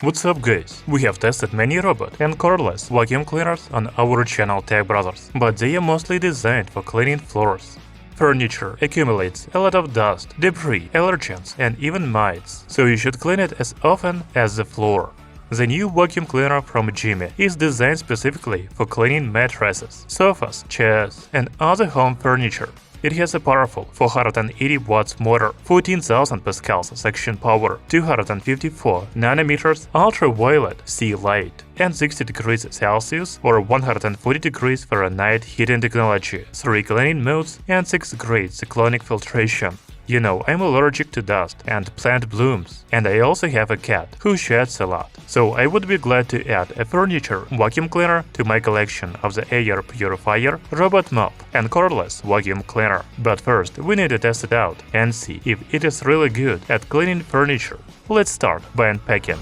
What's up guys, we have tested many robot and cordless vacuum cleaners on our channel Tech Brothers, but they are mostly designed for cleaning floors. Furniture accumulates a lot of dust, debris, allergens and even mites, so you should clean it as often as the floor. The new vacuum cleaner from JIMMY is designed specifically for cleaning mattresses, sofas, chairs and other home furniture. It has a powerful 480 watts motor, 14,000 pascals suction power, 254 nanometers ultraviolet C light, and 60 degrees Celsius or 140 degrees Fahrenheit heating technology, 3 cleaning modes, and 6 grade cyclonic filtration. You know, I'm allergic to dust and plant blooms, and I also have a cat who sheds a lot, so I would be glad to add a furniture vacuum cleaner to my collection of the air purifier, robot mop, and cordless vacuum cleaner. But first, we need to test it out and see if it is really good at cleaning furniture. Let's start by unpacking.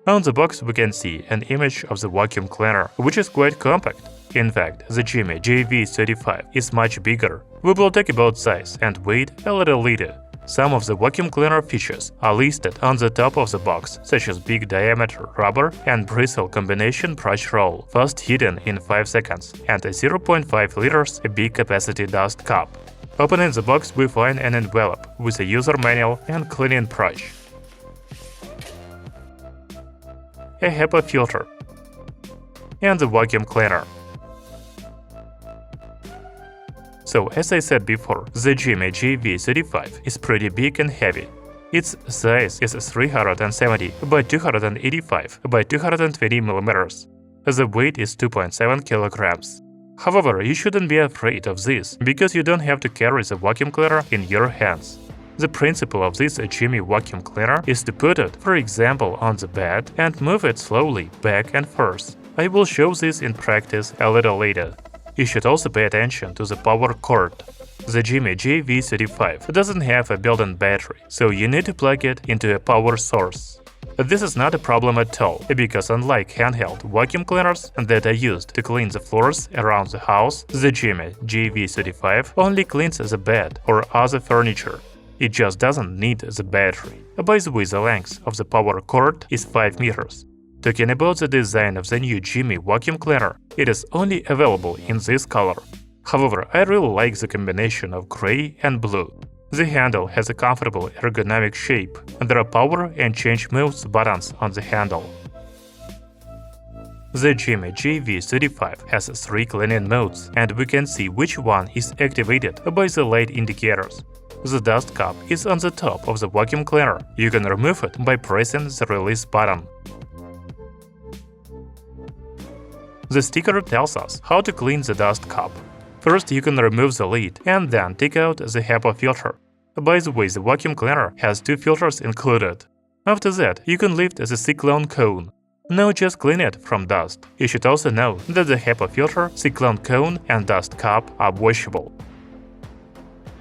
On the box we can see an image of the vacuum cleaner, which is quite compact. In fact, the JIMMY JV35 is much bigger. We will talk about size and weight a little later. Some of the vacuum cleaner features are listed on the top of the box, such as big diameter rubber and bristle combination brush roll, fast heating in 5 seconds, and a 0.5 liters big capacity dust cup. Opening the box we find an envelope with a user manual and cleaning brush, a HEPA filter, and the vacuum cleaner. So, as I said before, the JIMMY JV35 is pretty big and heavy. Its size is 370 by 285 by 220 mm. The weight is 2.7 kilograms. However, you shouldn't be afraid of this, because you don't have to carry the vacuum cleaner in your hands. The principle of this JIMMY vacuum cleaner is to put it, for example, on the bed and move it slowly back and forth. I will show this in practice a little later. You should also pay attention to the power cord. The JIMMY JV35 doesn't have a built-in battery, so you need to plug it into a power source. This is not a problem at all, because unlike handheld vacuum cleaners that are used to clean the floors around the house, the JIMMY JV35 only cleans the bed or other furniture. It just doesn't need the battery. By the way, the length of the power cord is 5 meters. Talking about the design of the new JIMMY vacuum cleaner, it is only available in this color. However, I really like the combination of gray and blue. The handle has a comfortable ergonomic shape, and there are power and change modes buttons on the handle. The JIMMY JV35 has 3 cleaning modes, and we can see which one is activated by the light indicators. The dust cup is on the top of the vacuum cleaner. You can remove it by pressing the release button. The sticker tells us how to clean the dust cup. First, you can remove the lid and then take out the HEPA filter. By the way, the vacuum cleaner has 2 filters included. After that, you can lift the cyclone cone. Now just clean it from dust. You should also know that the HEPA filter, cyclone cone and dust cup are washable.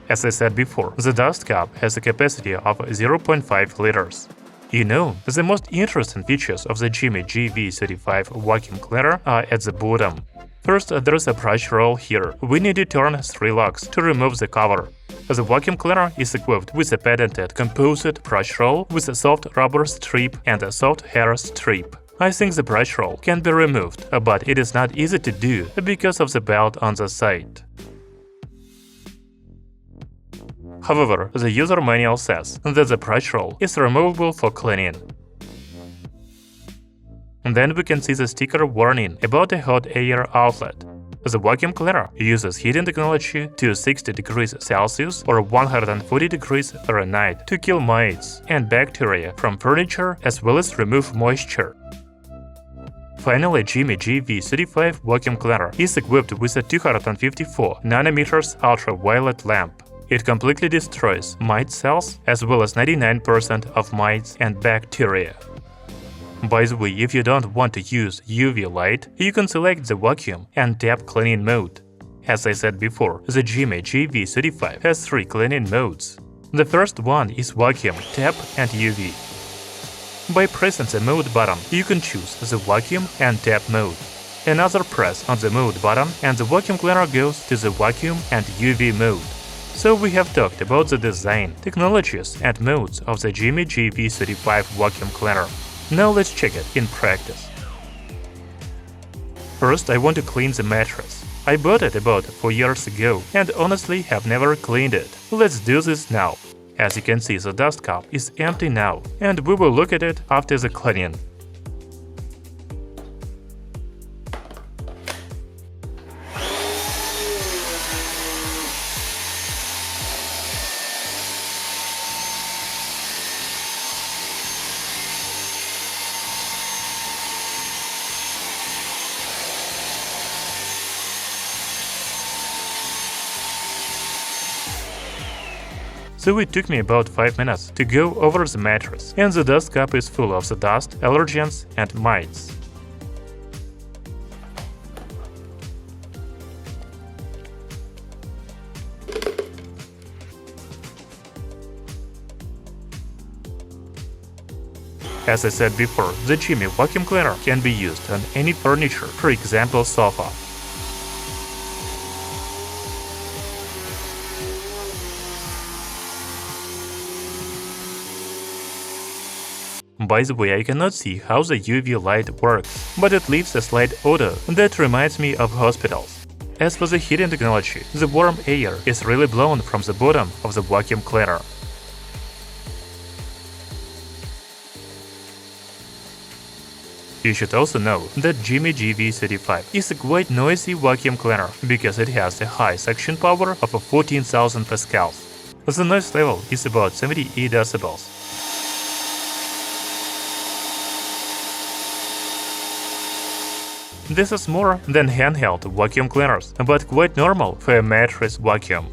As I said before, the dust cup has a capacity of 0.5 liters. You know, the most interesting features of the JIMMY JV35 vacuum cleaner are at the bottom. First, there's a brush roll here. We need to turn 3 locks to remove the cover. The vacuum cleaner is equipped with a patented composite brush roll with a soft rubber strip and a soft hair strip. I think the brush roll can be removed, but it is not easy to do because of the belt on the side. However, the user manual says that the brush roll is removable for cleaning. Then we can see the sticker warning about a hot air outlet. The vacuum cleaner uses heating technology to 60 degrees Celsius or 140 degrees Fahrenheit to kill mites and bacteria from furniture as well as remove moisture. Finally, JIMMY JV35 vacuum cleaner is equipped with a 254 nanometers ultraviolet lamp. It completely destroys mite cells as well as 99% of mites and bacteria. By the way, if you don't want to use UV light, you can select the vacuum and tap cleaning mode. As I said before, the JIMMY JV35 has 3 cleaning modes. The first one is vacuum, tap and UV. By pressing the mode button, you can choose the vacuum and tap mode. Another press on the mode button and the vacuum cleaner goes to the vacuum and UV mode. So we have talked about the design, technologies and modes of the JIMMY JV35 vacuum cleaner. Now let's check it in practice. First, I want to clean the mattress. I bought it about 4 years ago and honestly have never cleaned it. Let's do this now. As you can see, the dust cup is empty now, and we will look at it after the cleaning. So it took me about 5 minutes to go over the mattress, and the dust cup is full of the dust, allergens and mites. As I said before, the JIMMY vacuum cleaner can be used on any furniture, for example sofa. By the way, I cannot see how the UV light works, but it leaves a slight odor that reminds me of hospitals. As for the heating technology, the warm air is really blown from the bottom of the vacuum cleaner. You should also know that JIMMY JV35 is a quite noisy vacuum cleaner because it has a high suction power of 14,000 pascals. The noise level is about 78 decibels. This is more than handheld vacuum cleaners, but quite normal for a mattress vacuum.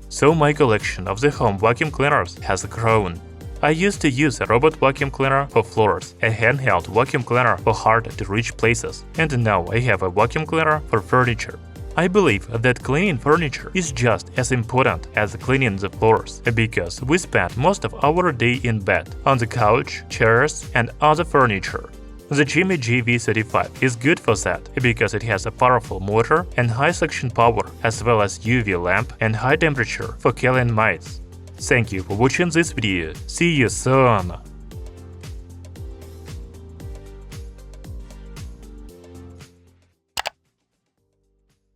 So my collection of the home vacuum cleaners has grown. I used to use a robot vacuum cleaner for floors, a handheld vacuum cleaner for hard-to-reach places, and now I have a vacuum cleaner for furniture. I believe that cleaning furniture is just as important as cleaning the floors, because we spend most of our day in bed, on the couch, chairs, and other furniture. The JIMMY JV35 is good for that because it has a powerful motor and high suction power, as well as UV lamp and high temperature for killing mites. Thank you for watching this video. See you soon!